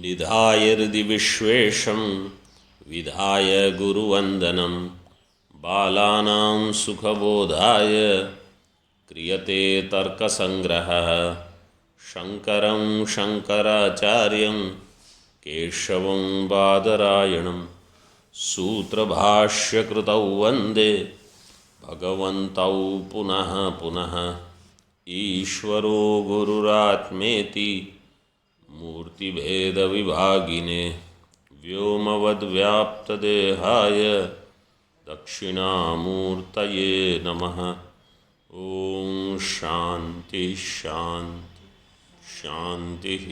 निधाय हृदि विश्वेशं विधाय गुरुवन्दनं बालानां सुखबोधाय क्रियते तर्कसङ्ग्रहः शङ्करं शङ्कराचार्यं केशवं बादरायणं सूत्रभाष्यकृतौ वन्दे भगवन्तौ पुनः पुनः ईश्वरो गुरुरात्मेति मूर्तिभेदविभागिने व्योमवद्व्याप्तदेहाय दक्षिणामूर्तये नमः। ॐ शान्ति शान्ति शान्तिः।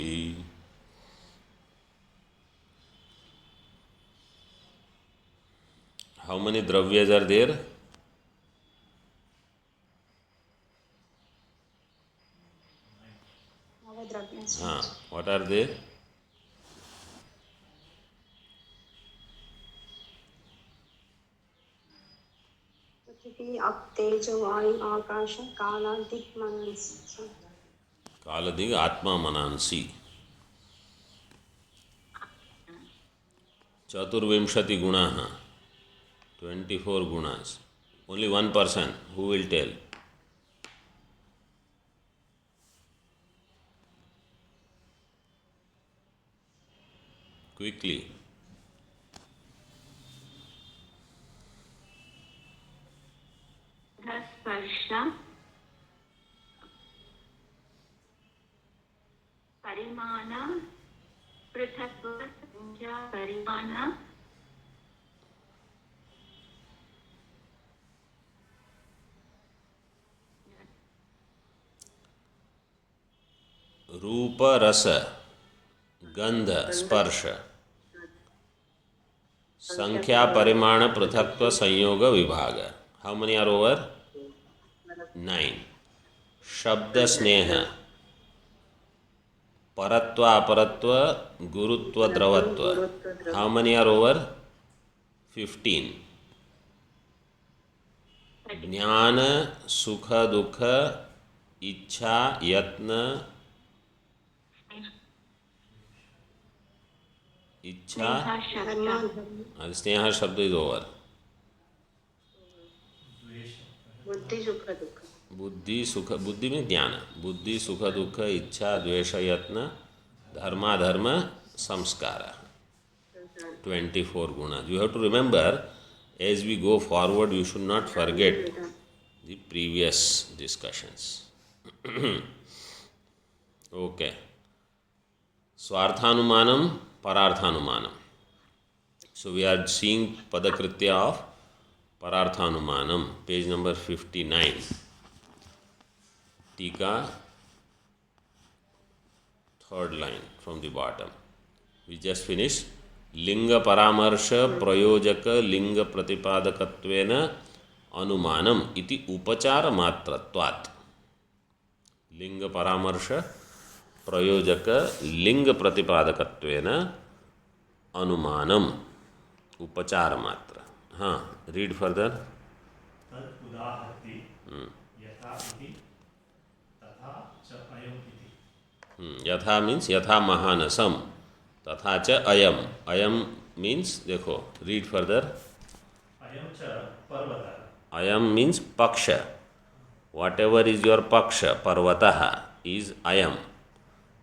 How many dravyas are there? What are they? पृथ्वी अप तेज वायु आकाश कालादिक मनंसी। कालादिक आत्मा मनांसी। चतुर्विंशति गुणाः, 24 gunas. Only one person who will tell. Quickly. स्पर्श परिमाण पृथक्त्व परिमाण रूप रस गंध स्पर्श संख्या परिमाण पृथक्त्व संयोग विभाग. How many are over? 9. शब्द स्नेह परत्व अपरत्व गुरुत्व द्रवत्व. How many are over? 15. ज्ञान सुख दुख इच्छा यत्न इच्छा स्नेह शब्द इज ओवर. बुद्धि सुख बुद्धि में ज्ञान बुद्धि सुख दुख इच्छा द्वेष यत्न धर्माधर्म संस्कार. 24 gunas. You have to remember, as we go forward, you should not forget the previous discussions. Okay. Swarthanumanam, Pararthanumanam. So we are seeing Padakritya of Pararthanumanam, page number 59. Tika, third line from the bottom. We just finished. Linga Paramarsh Prayojaka Linga Pratipadakatvena Anumanam iti Upachara Matratvat. Linga Paramarsh Prayojaka Linga Pratipadakatvena Anumanam Upachara Matra. हाँ, read further. यथा means यथा महानसम तथा च अयम. अयम means देखो, read further. अयम means पक्ष. वॉट एवर इज योर पक्ष पर्वतः इज अयम.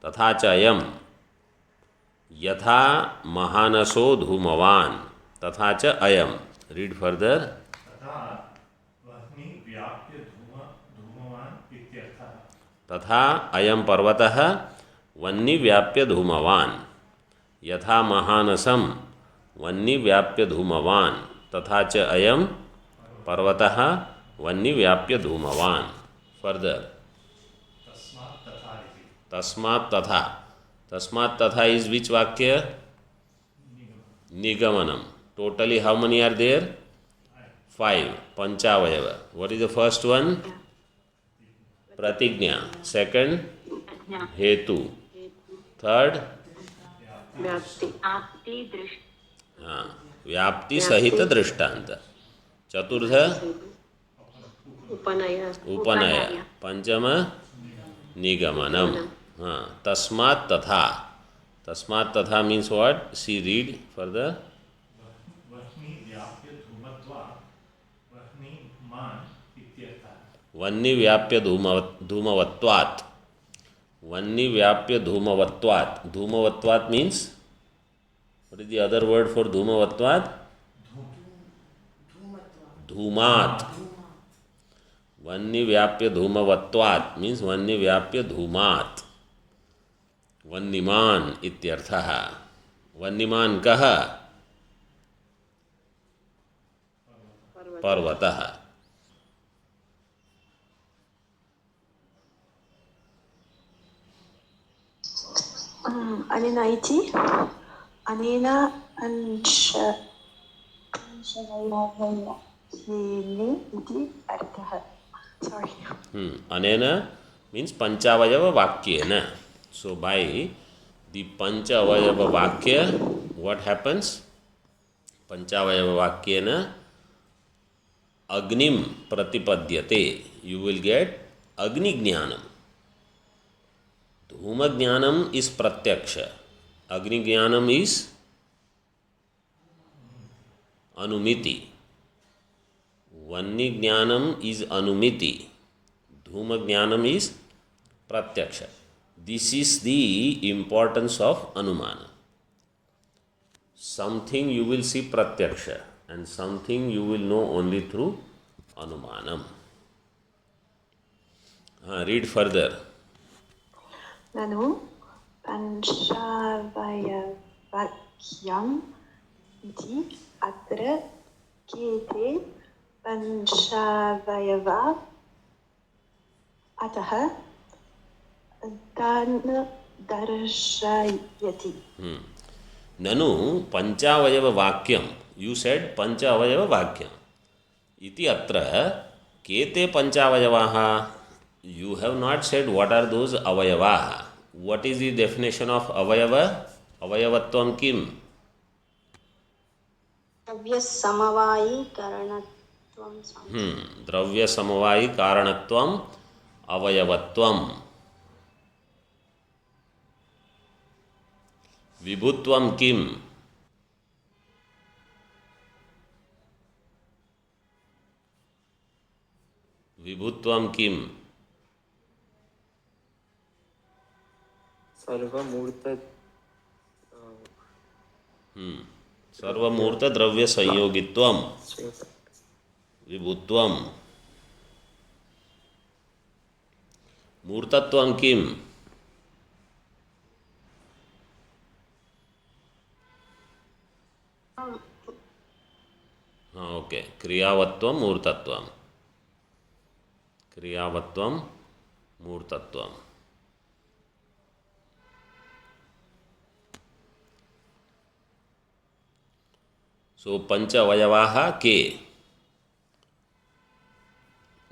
तथा च अयम यथा महानसो धूमवान तथा च अयम. Read further. तथा अयम पर्वतः वह्नि व्याप्य धूमवान यथा महानसम वह्नि व्याप्य धूमवान तथा च अयम पर्वतः वह्नि व्याप्य धूमवान. फर्दर. तस्मात् तथा. तस्मात् तथा इज विच वाक्य? निगमनम. Totally how many are there? 5. Panchavayava. What is the first one? Pratignya. Second, Hetu. Third, व्याप्ति सहित दृष्टांत. चतुर्थ, उपनय. पंचम, निगमनम. हाँ, तस्मात् तथा. Tasmat tatha means what? See, read further. वह्नि व्याप्य धूमत्वात् वह्निमान् इत्यर्थः. Vanni vyapya dhumavattvat. Vanni vyapya dhumavattvat. Dhumavattvat means, what is the other word for dhumavattvat? Dhumat. Vanni vyapya dhumavattvat means vanni vyapya dhumat. Vanniman ityarthah. Vanniman kaha? Parvatah. अनेन इति अनेन अंशवैराग्येन इति अर्थः. Sorry. Anena means panchavayava vakyena. So by the panchavayava vakya, what happens? Panchavayava vakyena agnim pratipadyate. You will get agni jnanam. Dhuma jnanam is pratyaksha. Agni jnanam is anumiti. Vanni jnanam is anumiti. Dhuma jnanam is pratyaksha. This is the importance of anumana. Something you will see pratyaksha and something you will know only through anumanam. Read further. ननु पञ्चावयवाक्यम् इति अत्र केते पञ्चावयवा अतः तान् दर्शयति. Nanu panchavayava vakyam. You said panchavayava vakyam. Iti atra kete panchavayavaha. You have not said what are those avayavaha. What is the definition of avayava? Avayavattvam kim? द्रव्य समवायी कारणत्वं द्रव्य समवायी कारणत्वम अवयवत्वम. विभुत्वम किम? विभुत्वम किम? सर्वमूर्त द्रव्य संयोगित्वम. विभुत्वम. मूर्तत्वम किम? Okay. क्रियावत्वम मूर्तत्वम. क्रियावत्वम मूर्तत्वम. So panchavayavaha ke?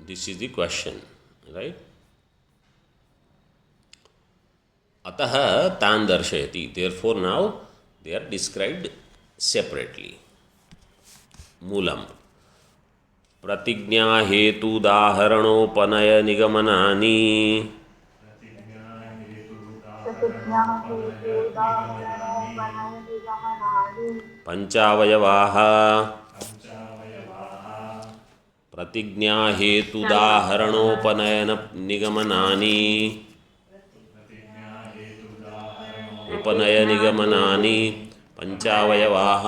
This is the question, right? Ataha tan darshayati. Therefore now they are described separately. Moolam. Pratignya hetu daharanopanaja nigamanaani. Panchavayavaha. प्रतिज्ञा हेतुदाहरणोपनयन निगमनानि. उपनय निगमनानि पंचावयवाः.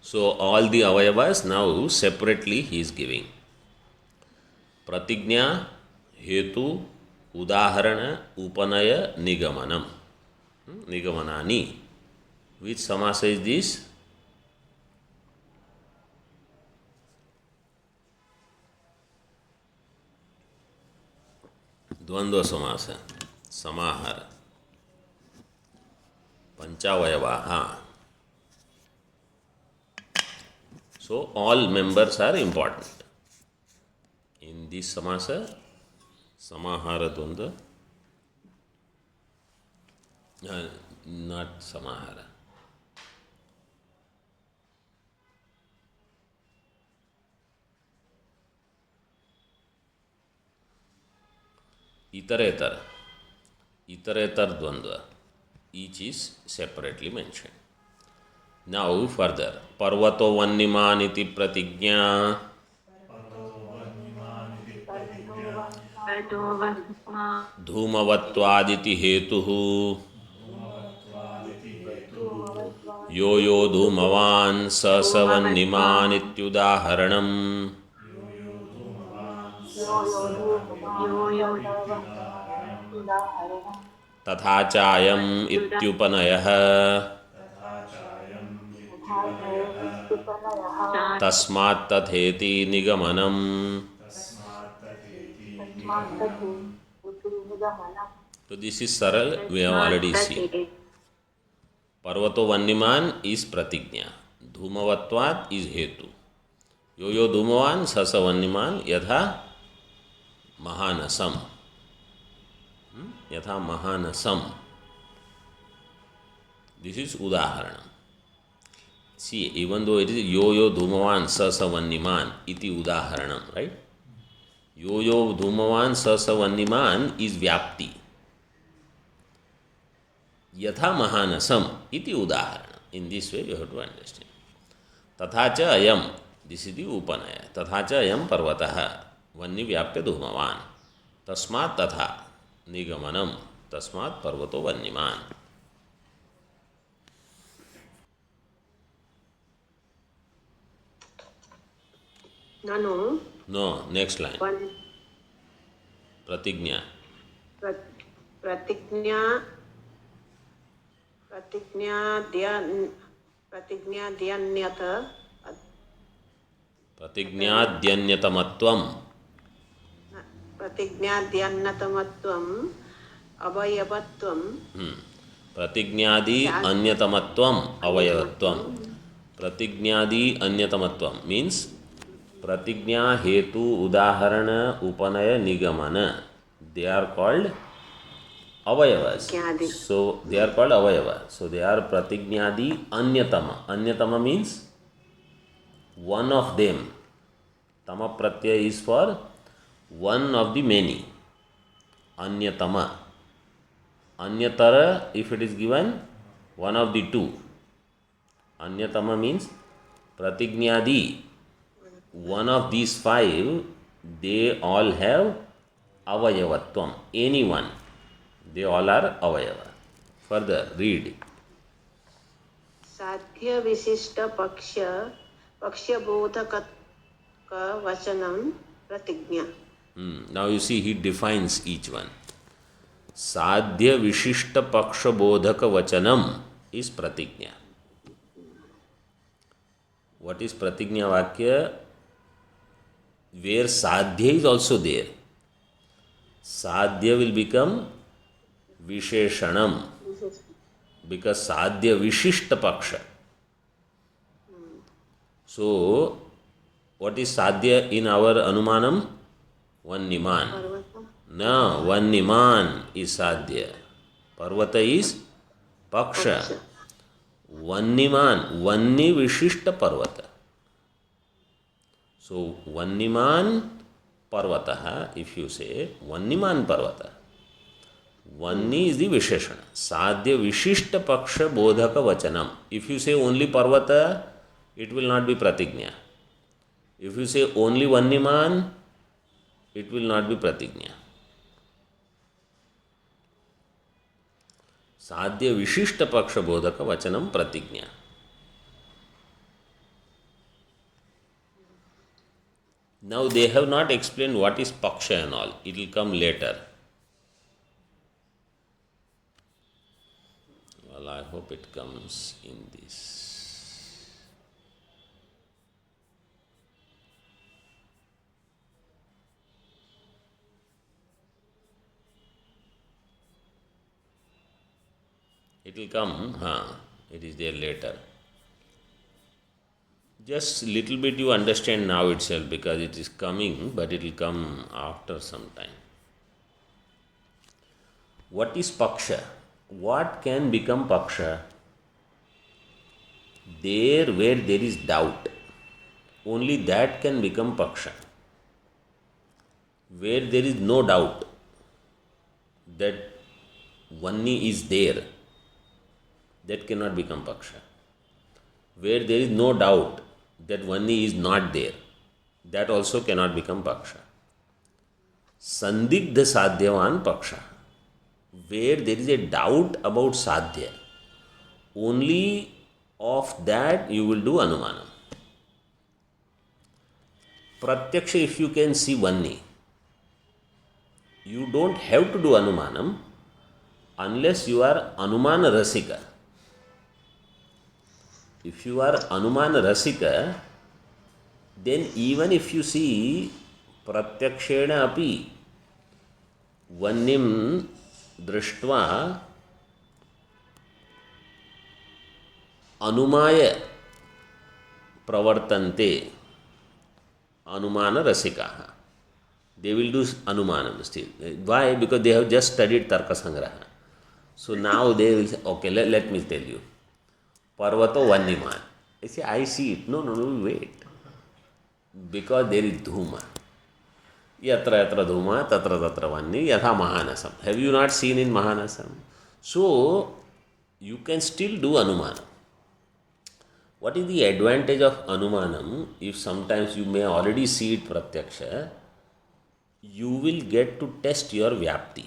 So all the avayavas now separately he is giving. Pratignya, hetu, udaharana, upanaya, nigamanam. Nigamanani. Which samasa is this? Dvandva samasa. Samahara. Panchavayavaha. So all members are important. In this samasa, samahara dvandva, not samahara. Iterator. Iterator dvandva. Each is separately mentioned. Now further. Parvato vanniman iti pratigya. Padovasma Dhumavatvaditi hetuhu. यो यो धूमवान् स स वह्निमान् इत्युदाहरणम् yo yo तथा चायम् इत्युपनयः तस्मात् तथेति निगमनम्. So this is Saral, we have already seen. Parvato Vanniman is Pratignya. Dhumavatvat is Hetu. Yo yo Dhumavan Sasa Vanniman Yatha Mahanasam. Yatha Mahanasam. This is Udaharanam. See, even though it is Yo yo Dhumavan Sasa Vanniman iti Udaharanam, right? Yo yo Dhumavan Sasa Vanniman is Vyapti. Yatha Mahanasam iti Udaharana. In this way you have to understand. Tathacha ayam. This is the Upanaya. Tathacha ayam parvataha. Vanni vyapya dhumavan. Tasmat tatha. Nigamanam. Tasmat parvato vanniman. Nanu. No, next line. One Pratignya. pratignya dhyannyata Pratignyadhyanyatamatvam. प्रतिज्ञाद्यन्नतमत्वम् अवयवत्वं Pratignyadi anyatamatvam avayavatvam. Pratignyadi anyatamatvam means Pratignya hetu udaharana upanaya nigamana. They are called avayavas. Pratignyadi. So they are called avayava. So they are pratignyadi anyatama. Anyatama means one of them. Tama pratyaya is for one of the many. Anyatama. Anyatara, if it is given, one of the two. Anyatama means pratignyadi. One of these five, they all have avayavatvam. Anyone. They all are avayava. Further, read. साध्य विशिष्ट पक्षबोधक वचनम प्रतिज्ञा. Now you see he defines each one. Sadhya Vishishta Paksha Bodhaka Vachanam is Pratignya. What is Pratignya Vakya? Where Sadhya is also there. Sadhya will become Visheshanam because Sadhya Vishishta Paksha. So, what is Sadhya in our Anumanam? Vanniman. No, Vanniman is Sadhya. Parvata is Paksha. Vanniman, Vanni Vishishta Parvata. So, Vanniman Parvataha, if you say Vanniman Parvata, Vanni is the Visheshana. Sadhya Vishishta Paksha Bodhaka Vachanam. If you say only Parvata, it will not be Pratignya. If you say only Vanniman, it will not be Pratignya. Sadhya Vishishta Paksha Bodhaka Vachanam Pratignya. Now they have not explained what is Paksha and all. It will come later. Well, I hope it comes in this. It will come, it is there later. Just little bit you understand now itself because it is coming, but it will come after some time. What is Paksha? What can become Paksha? There where there is doubt, only that can become Paksha. Where there is no doubt, that Vanni is there, that cannot become Paksha. Where there is no doubt that Vanni is not there, that also cannot become Paksha. Sandigdha Sadhyavan Paksha. Where there is a doubt about Sadhya, only of that you will do Anumanam. Pratyaksha, if you can see Vanni, you don't have to do Anumanam unless you are Anumana Rasika. If you are Anumana Rasika, then even if you see Pratyakshena api Vannim दृष्ट्वा अनुमाय प्रवर्तन्ते अनुमान रसिकाः. They will do anumanam still. Why? Because they have just studied Tarka Sangraha. So now they will say, okay, let me tell you. Parvato Vanniman. I say, I see it. No, wait. Because there is Dhuma. Yatra yatra dhuma, tatra tatra vanni, yatha mahanasam. Have you not seen in Mahanasam? So, you can still do Anumanam. What is the advantage of Anumanam? If sometimes you may already see it Pratyaksha, you will get to test your Vyapti.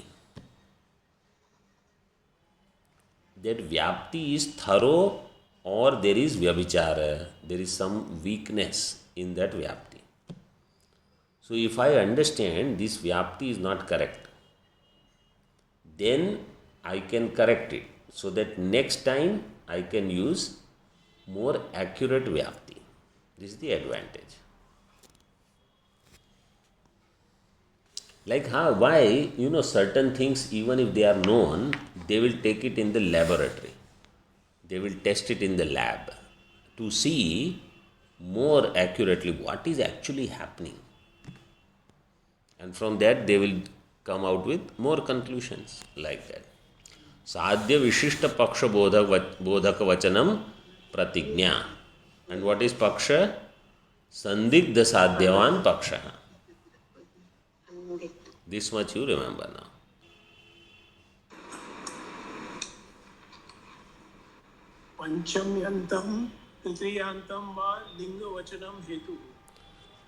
That Vyapti is thorough or there is Vyabhichara, there is some weakness in that Vyapti. So, if I understand this Vyapti is not correct, then I can correct it so that next time I can use more accurate Vyapti. This is the advantage. Like why, certain things, even if they are known, they will take it in the laboratory. They will test it in the lab to see more accurately what is actually happening. And from that they will come out with more conclusions like that. Sadhya Vishishta Paksha Bodhaka Vachanam Pratignya. And what is Paksha? Sandigdha Sadhyavan Paksha. This much you remember now. Panchamyantam Triyantam va Linga Vachanam Hetu.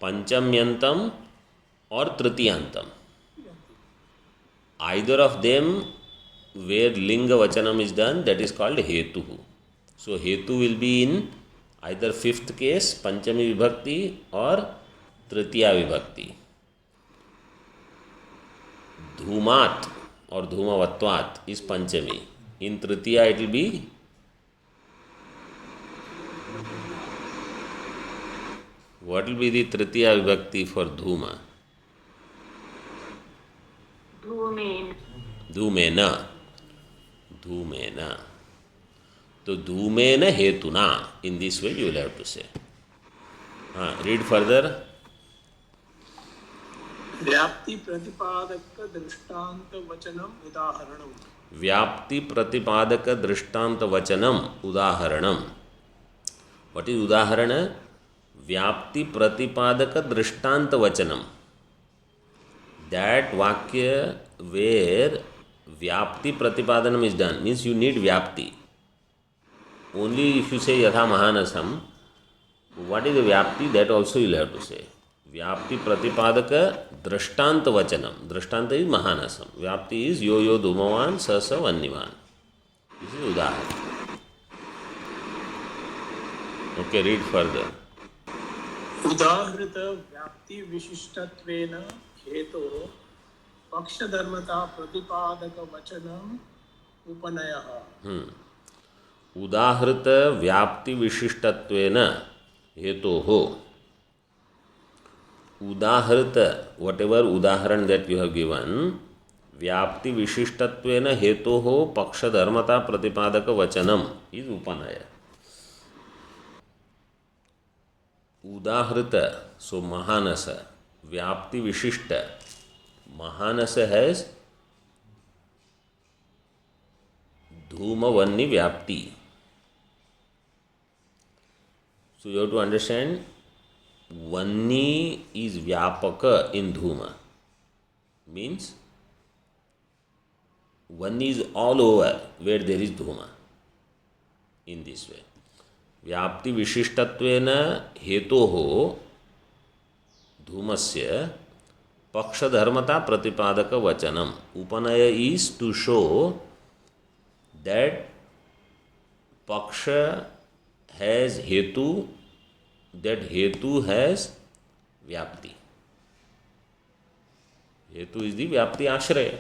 Panchamyantam or Tritiyantam. Either of them where Linga Vachanam is done, that is called Hetu. So Hetu will be in either fifth case, Panchami Vibhakti, or Tritiya Vibhakti. Dhumat or Dhumavatvat is Panchami. In Tritiya it will be what will be the Tritiya Vibhakti for Dhuma? Dhumena. So Dhumena Hetuna. In this way you will have to say. Read further. Vyapti Pratipadaka Drishtanta Vachanam Udaharanam. Vyapti Pratipadaka Drishtanta Vachanam Udaharanam. What is Udaharana? Vyapti Pratipadaka Drishtanta Vachanam. That Vakya where Vyapti Pratipadanam is done means you need Vyapti. Only if you say Yatha Mahanasam, what is the Vyapti? That also you will have to say. Vyapti Pratipadaka Drishtanta Vachanam. Drishtanta is Mahanasam. Vyapti is Yo Dhumavan Sasa Vanniman. This is Udaharana. Okay, read further. Udahrita Vyapti Vishishtatvena Heto Pakshadharmata Pratipadaka Vachanam Upanayaha. Udahrita Vyapti Vishishtatvena Hetoho. Udahrita, whatever udaharan that you have given, Vyapti Vishishtatvena Hetoho Pakshadharmata Pratipadaka Vachanam is Upanaya. Udahrita, so Mahanasa, Vyapti Vishishta. Mahanasa has Dhuma Vanni Vyapti. So you have to understand, Vanni is Vyapaka in Dhuma. Means one is all over where there is dhuma. In this way, व्याप्ति विशिष्टत्वेन हेतोः धूमस्य पक्षधर्मता प्रतिपादक वचनम. उपनय is to show that paksha has hetu, that hetu has vyapti. Hetu is the vyapti ashraya.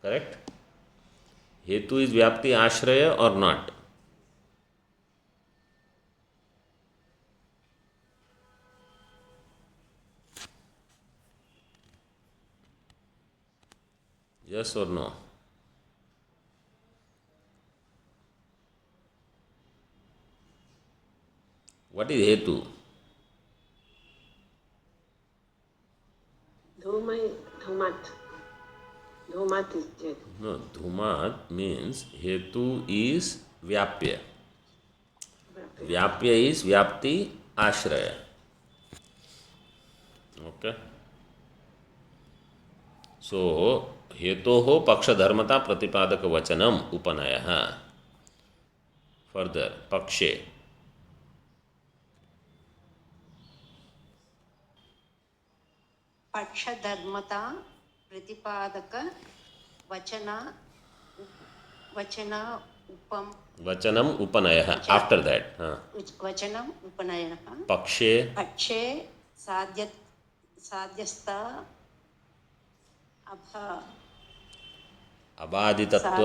Correct? Hetu is vyapti ashraya or not? Yes or no? What is hetu? Dhumat. Dhumat is it. No, dhumat means hetu is vyapya. Vyapya is vyapti ashraya. Okay. So, हेतोः पक्षधर्मता प्रतिपादक वचनम उपनयः. Further पक्षे पक्षधर्मता प्रतिपादक वचनम उपनयः. After that वचनम उपनयः. पक्षे पक्षे साध्यस्थ अबाधितत्व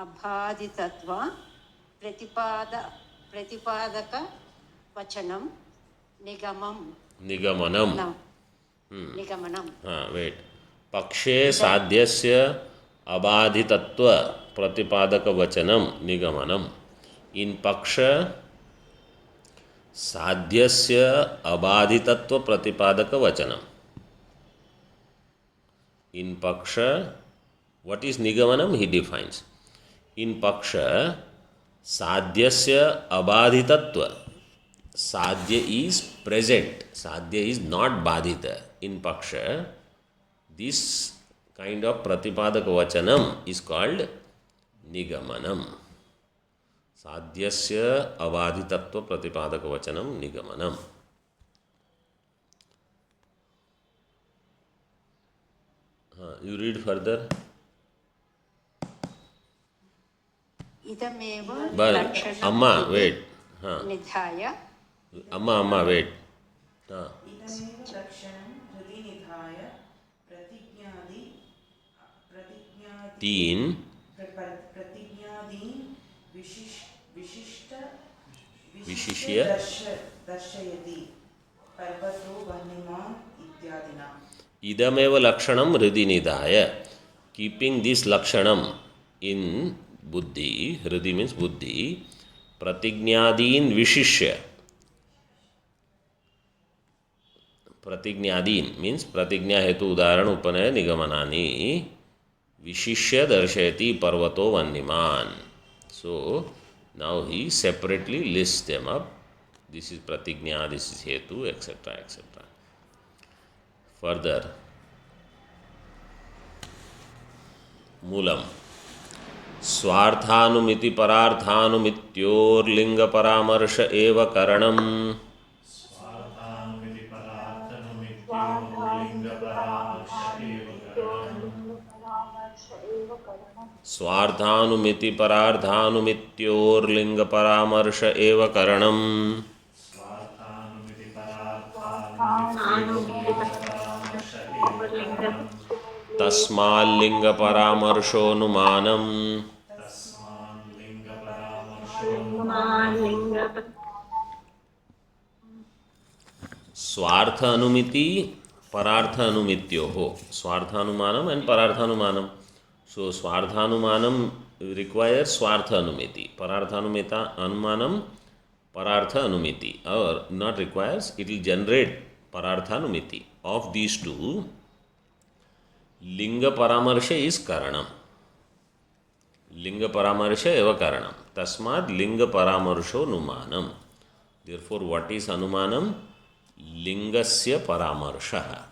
अबाधितत्व प्रतिपादक वचनम निगमनम. निगमनम. हाँ, वेट. पक्षे साध्यस्य अबाधितत्व प्रतिपादक वचनम निगमनम. इन पक्ष साध्यस्य अबाधितत्व प्रतिपादक वचनम. In paksha, what is nigamanam? He defines. In paksha, sadhyasya abadhitatva. Sadhya is present. Sadhya is not badhita. In paksha, this kind of pratipadaka vachanam is called nigamanam. Sadhyasya abadhitatva pratipadaka vachanam nigamanam. You read further. इदमेव But लक्षणं Amma, wait. निधाय. Amma, wait. इदमेव लक्षणं हृदि निधाय प्रतिज्ञादीन् विशिष्य दर्शयति पर्वतो वह्निमान् इत्यादिना. Idamev lakshanam hridhi nidhaya. Keeping this lakshanam in buddhi, hridhi means buddhi, pratignyadin vishishya. Pratignyadin means pratignya hetu udaharan upanaya nigamanani vishishya darshayati parvato vanniman. So now he separately lists them up. This is pratignya, this is hetu, etc., etc. Further, Moolam स्वार्थानुमिति परार्थानुमित्योर्लिंग परामर्श एव करणम. स्वार्थानुमिति परार्थानुमित्योर्लिंग परामर्श एव करणम. तस्माल्लिंग परामर्शोनुमानम. स्वार्थ अनुमिति परार्थ अनुमित्योः. स्वार्थानुमानम and pararthanumanam. So स्वार्थानुमानम requires स्वार्थ अनुमिति. Pararthanumita anumanam parartha anumiti, or not requires, it will generate pararthanumiti. Of these two, लिंग परामर्श is karanam. लिंग परामर्श एव karanam. तस्माद् लिंग परामर्शो नुमानम. Therefore, what is anumanam? लिंगस्य परामर्शः.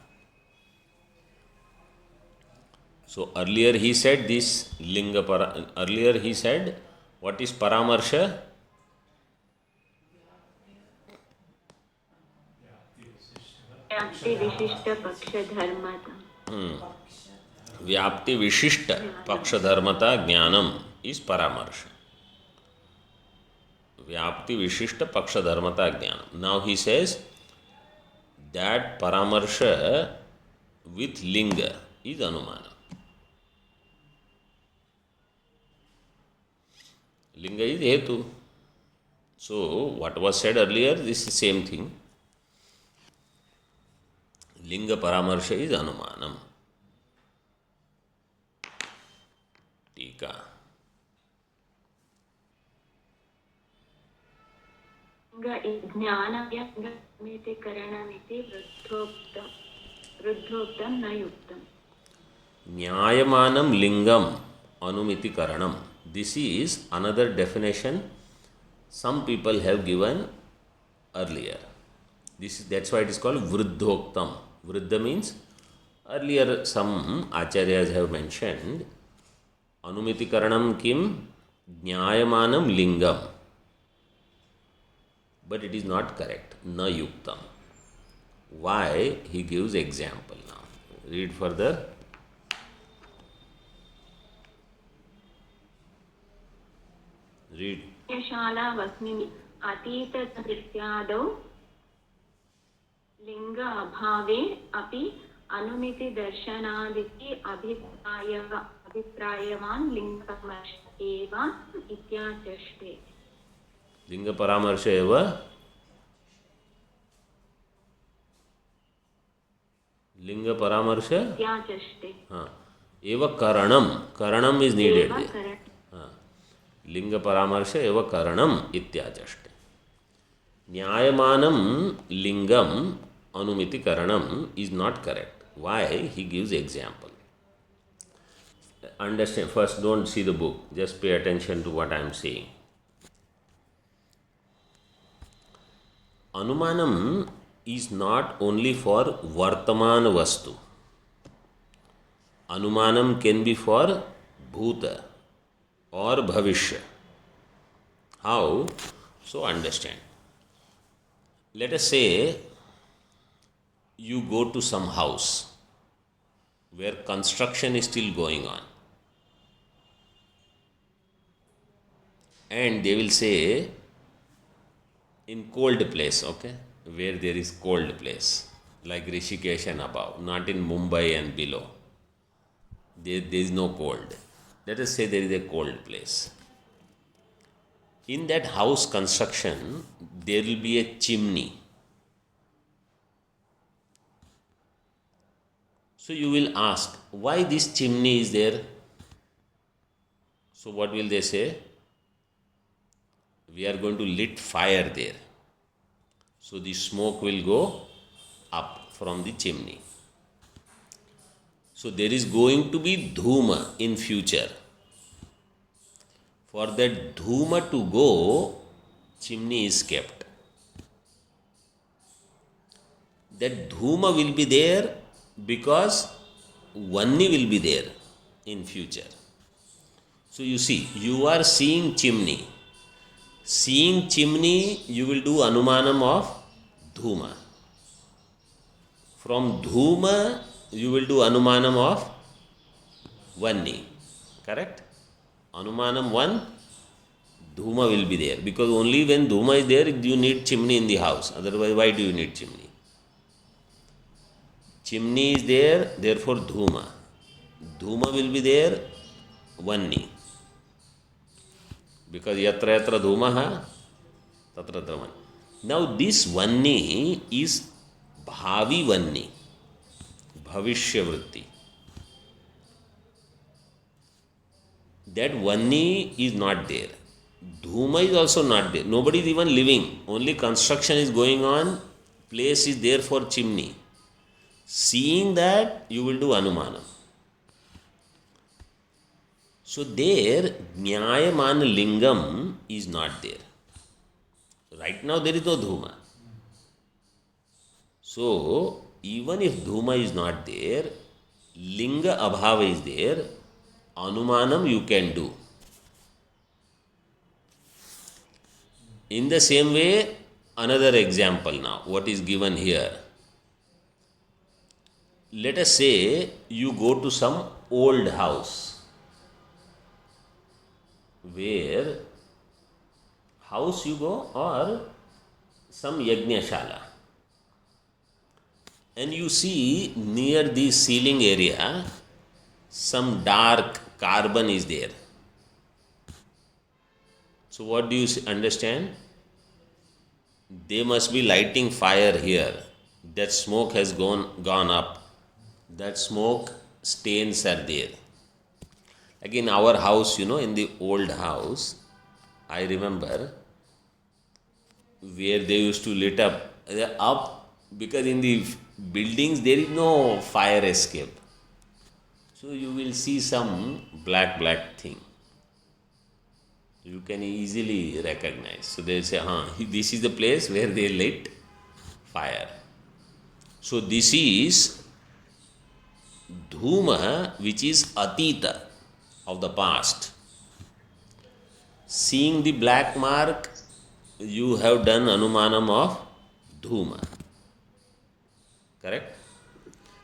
So earlier he said this linga earlier he said what is paramarsha? व्याप्ति विशिष्ट पक्ष धर्मता व्याप्ति विशिष्ट पक्षधर्मता ज्ञानम is paramarsh. Vyapti Vishishta Paksha Dharmata Jnana. Now he says that Paramarsha with Linga is Anumana. Linga is Hetu. So, what was said earlier, this is the same thing. Linga Paramarsha is Anumanam. Tika. ज्ञानमिति करणमिति वृद्धोक्तं न युक्तम् Nyayamanam lingam anumiti karanam. This is another definition some people have given earlier. That's why it is called vruddhoktam. Vruddha means earlier some acharyas have mentioned anumiti karanam kim nyayamanam lingam. But it is not correct. Na yuktam. Why? He gives example now. Read further. Read. शाला वस्मिन् अतीतदृत्यादौ लिंग अभावे अपि अनुमिति दर्शनादिति अभिप्रायवान् लिंगपरामर्श एव इत्याचष्टे लिंग परामर्श एव लिंग परामर्श इत्याचष्टे हाँ एव करणम is needed there. लिंग परामर्श एव करणम इत्याचष्टे न्यायमानम लिंगम अनुमिति करणम is not correct. Why? He gives example. Understand first, don't see the book, just pay attention to what I am saying. Anumanam is not only for Vartaman Vastu. Anumanam can be for Bhuta or Bhavishya. How? So understand. Let us say you go to some house where construction is still going on. And they will say, in cold place, okay, where there is cold place, like Rishikesh and above, not in Mumbai and below. There is no cold. Let us say there is a cold place. In that house construction, there will be a chimney. So you will ask, why this chimney is there? So what will they say? We are going to lit fire there. So the smoke will go up from the chimney. So there is going to be dhuma in future. For that dhuma to go, chimney is kept. That dhuma will be there because vanni will be there in future. So you see, you are seeing chimney. Seeing chimney, you will do anumanam of dhuma. From dhuma, you will do anumanam of vanni. Correct? Anumanam 1, dhuma will be there. Because only when dhuma is there, you need chimney in the house. Otherwise, why do you need chimney? Chimney is there, therefore dhuma. Dhuma will be there, vanni. Because yatra yatra dhumaha, tatra tatra vanni. Now this vanni is bhavi vanni, bhavishya vritti. That vanni is not there. Dhuma is also not there. Nobody is even living. Only construction is going on. Place is there for chimney. Seeing that, you will do anumanam. So there, Nyayamana Lingam is not there. Right now there is no Dhuma. So even if Dhuma is not there, linga abhava is there, anumanam you can do. In the same way, another example now, what is given here. Let us say you go to some old house, where house you go or some yajna-shala, and you see near the ceiling area some dark carbon is there. So what do you understand? They must be lighting fire here. That smoke has gone up. That smoke stains are there. Like in our house, in the old house, I remember where they used to lit up because in the buildings there is no fire escape. So you will see some black thing. You can easily recognize. So they say, this is the place where they lit fire. So this is dhuma, which is atita, of the past. Seeing the black mark, you have done anumanam of dhuma. Correct?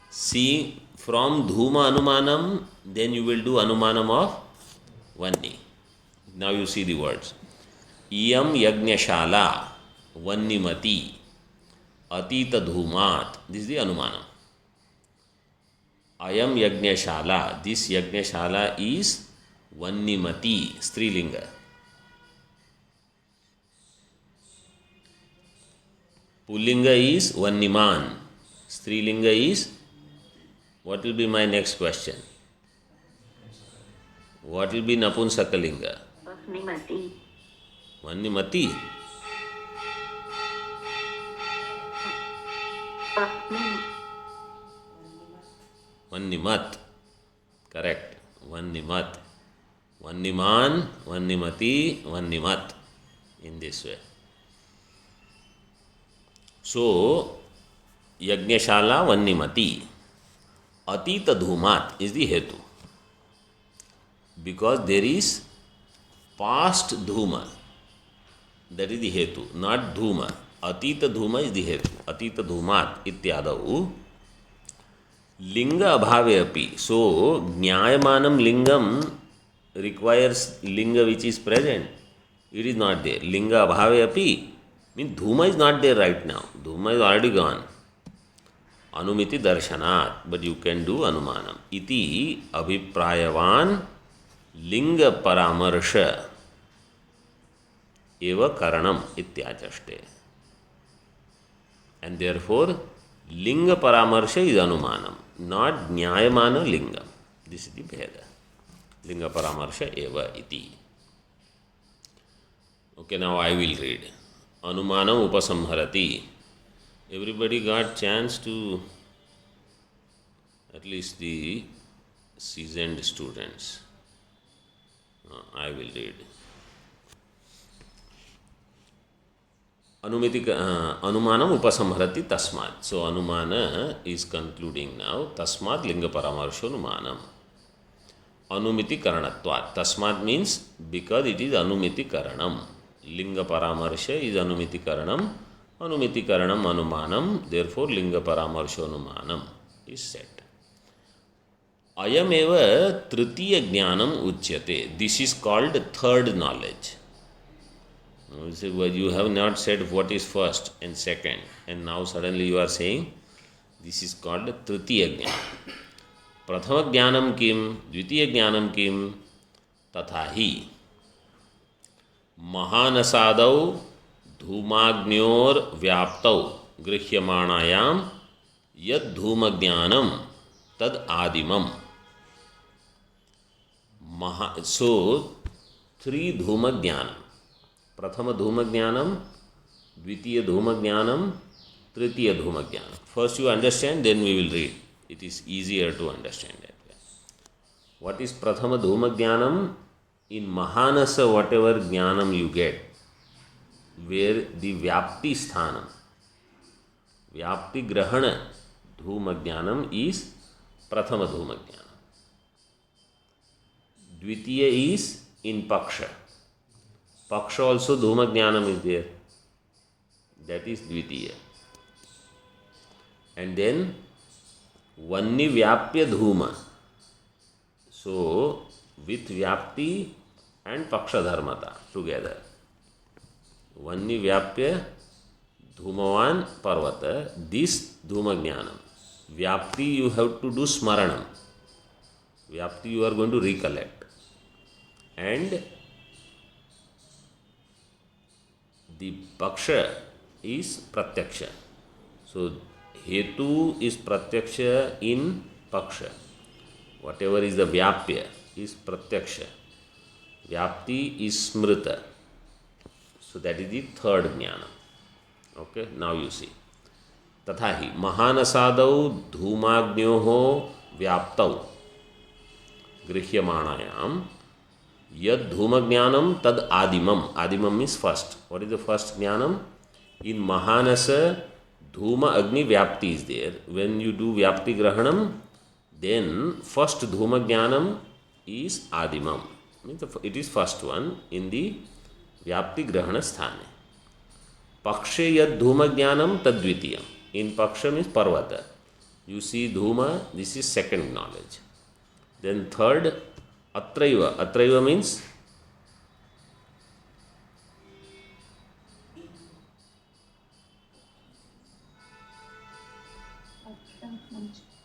See, from dhuma anumanam, then you will do anumanam of vanni. Now you see the words. Iyam yajna-shala vannimati atita dhumat. This is the anumanam. Ayam yajna-shala. This yajna-shala is vannimati, strilinga. Pullinga is vanniman. Strilinga is, what will be my next question? What will be napunsakalinga? Vannimati. Vannimati. Vannimat. Correct. Vannimat. Vanniman, vannimati, vannimat. In this way. So, yajna-shala vannimati. Atita dhumat is the hetu. Because there is past dhuma. That is the hetu, not dhuma. Atita dhuma is the hetu. Atita dhumat ityadau. Linga abhave api. So, jnayamanam lingam requires linga which is present. It is not there. Linga abhave api means dhuma is not there right now. Dhuma is already gone. Anumiti darshanat. But you can do anumanam. Iti abhiprayavan linga paramarsha eva karanam ityachaste. And therefore, linga paramarsha is anumanam, not jnayamana lingam. This is the bheda. Linga paramarsha eva iti. Okay, now I will read. Anumanam upasamharati. Everybody got chance to, at least the seasoned students. I will read. Anumanam upasamharati tasmat. So anumana is concluding now. Tasmat linga paramarsho anumanam. Anumiti karanatvat. Tasmat means because it is anumiti karanam. Linga paramarsha is anumiti karanam. Anumiti karanam anumanam. Therefore linga paramarsho anumanam is set. Ayam eva tritiya jnanam uchyate. This is called third knowledge. You have not said what is first and second, and now suddenly you are saying this is called tritiya jnanam. Prathama jnanam kim, dvitiya jnanam kim, tathahi. Mahanasadau dhumagnyor vyaptau grihyamanayam yad dhuma jnanam tad adimam. So, three dhuma jnanam. Prathama dhuma jnanam, dvitiya dhuma jnanam, tritiya dhuma jnanam. First you understand, then we will read. It is easier to understand that way. What is prathama dhuma jnanam? In Mahanasa, whatever jnanam you get, where the vyapti sthanam, vyapti grahana dhuma jnanam is prathama dhuma jnana. Dvitiya is in paksha. Paksha also dhuma jnanam is there. That is dvitiya. And then vanni vyapya dhuma. So with vyapti and paksha dharmata together. Vanni vyapya dhumavan parvata. This dhuma jnanam. Vyapti you have to do smaranam. Vyapti you are going to recollect. And the paksha is pratyaksha. So hetu is pratyaksha in paksha. Whatever is the vyapya is pratyaksha. Vyapti is smrita. So that is the third jnana. Okay, now you see. तथा ही महानसादौ धूमाग्न्योः व्याप्तौ गृह्यमाणायां यद धूमज्ञानम तद आदिमम. Adimam means first. What is the first jnanam? In Mahanasa, Dhuma Agni Vyapti is there. When you do Vyapti Grahanam, then first Dhuma Jnanam is Adimam. Means it is first one in the Vyapti Grahana Sthane. Pakshe Yad Dhuma Jnanam Tad Dvitiyam. In Paksha means Parvata. You see Dhuma, this is second knowledge. Then third, Atraiva. Atraiva means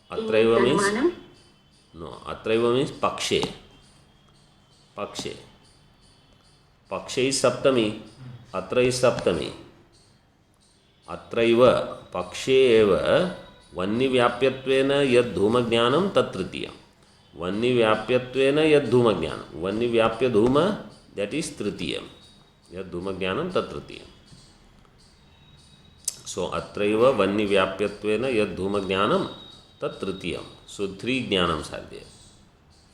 Atraiva means no. Atraiva means Pakshe. Pakshe. Pakshe is Saptami. Atra is Saptami. Atraiva Pakshe eva Vanni Vyapyatvena Yad Dhuma Jnanam Tat Tritiyam. Vanni Vyapyatvena Yad Dhuma Jnanam. Vanni Vyapya Dhuma, that is Tritiyam. Yad Dhuma Jnanam Tat Tritiyam. So Atraiva Vanni Vyapyatvena Yad Dhuma Jnanam Tat Tritiyam. So three jnanams are there.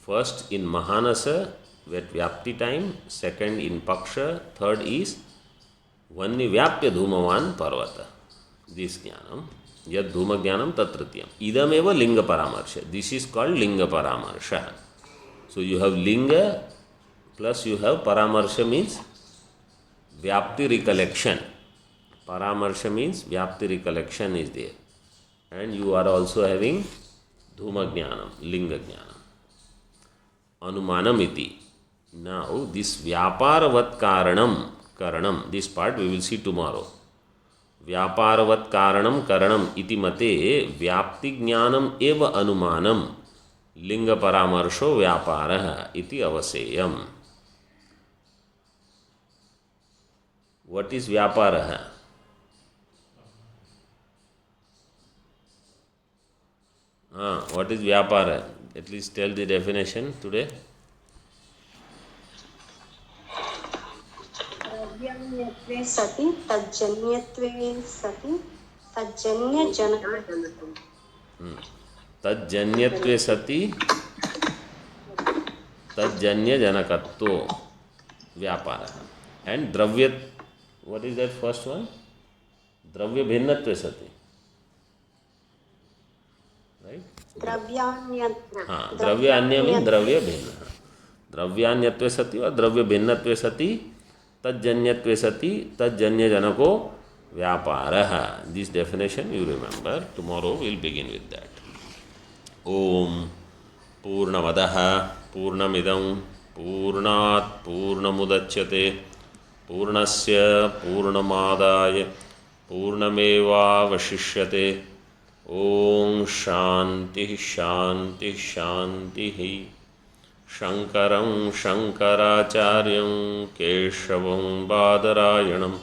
First in Mahanasa, at Vyapti time. Second in Paksha. Third is Vanni Vyapya Dhumavan Parvata. This jnanam. Yad Dhuma Jnanam Tat Tritiyam. Idam eva Linga Paramarsha. This is called Linga Paramarsha. So you have Linga plus you have Paramarsha means Vyapti recollection. Paramarsha means Vyapti recollection is there. And you are also having Dhuma Jnanam, Linga Jnanam. Anumanam iti. Now this Vyaparavat Karanam, this part we will see tomorrow. Vyaparavat Karanam iti mate Vyapti Jnanam eva Anumanam Linga Paramarsho Vyaparaha iti avaseyam. What is Vyaparaha? What is Vyapara? At least tell the definition today. द्रव्यन्यत्वे सति तज्जन्यत्वे सति तज्जन्यजनकत्वम्. तज्जन्यत्वे सति तज्जन्यजनकत्वो व्यापारः. And द्रव्य, what is that first one? द्रव्य भिन्नत्वे सति. Right? द्रव्यान्य means द्रव्य भिन्न. द्रव्यान्यत्वे सति और द्रव्य भिन्नत्वे सति तज्जन्यत्वे सति तज्जन्यजनको व्यापारः. This definition you remember. Tomorrow we will begin with that. Om Purnamadaha Purnamidam Purnat Purnamudachyate Purnasya Purnamadaya Purnameva Vashishyate. Om Shanti Shanti Shanti. Shankaram Shankaracharyam Keshavam Badarayanam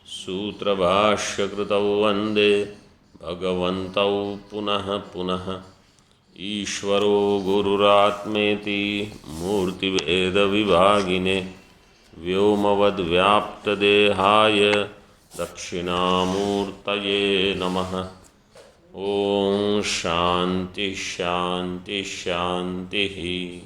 Sutra Bhashya Kritau Vande Bhagavantau Punaha Punaha. Ishvaro Gururatmeti Murti Veda Vibhagine Vyomavad Vyapta Dehaya Dakshinamurtaye Namaha. Om Shanti Shanti Shanti.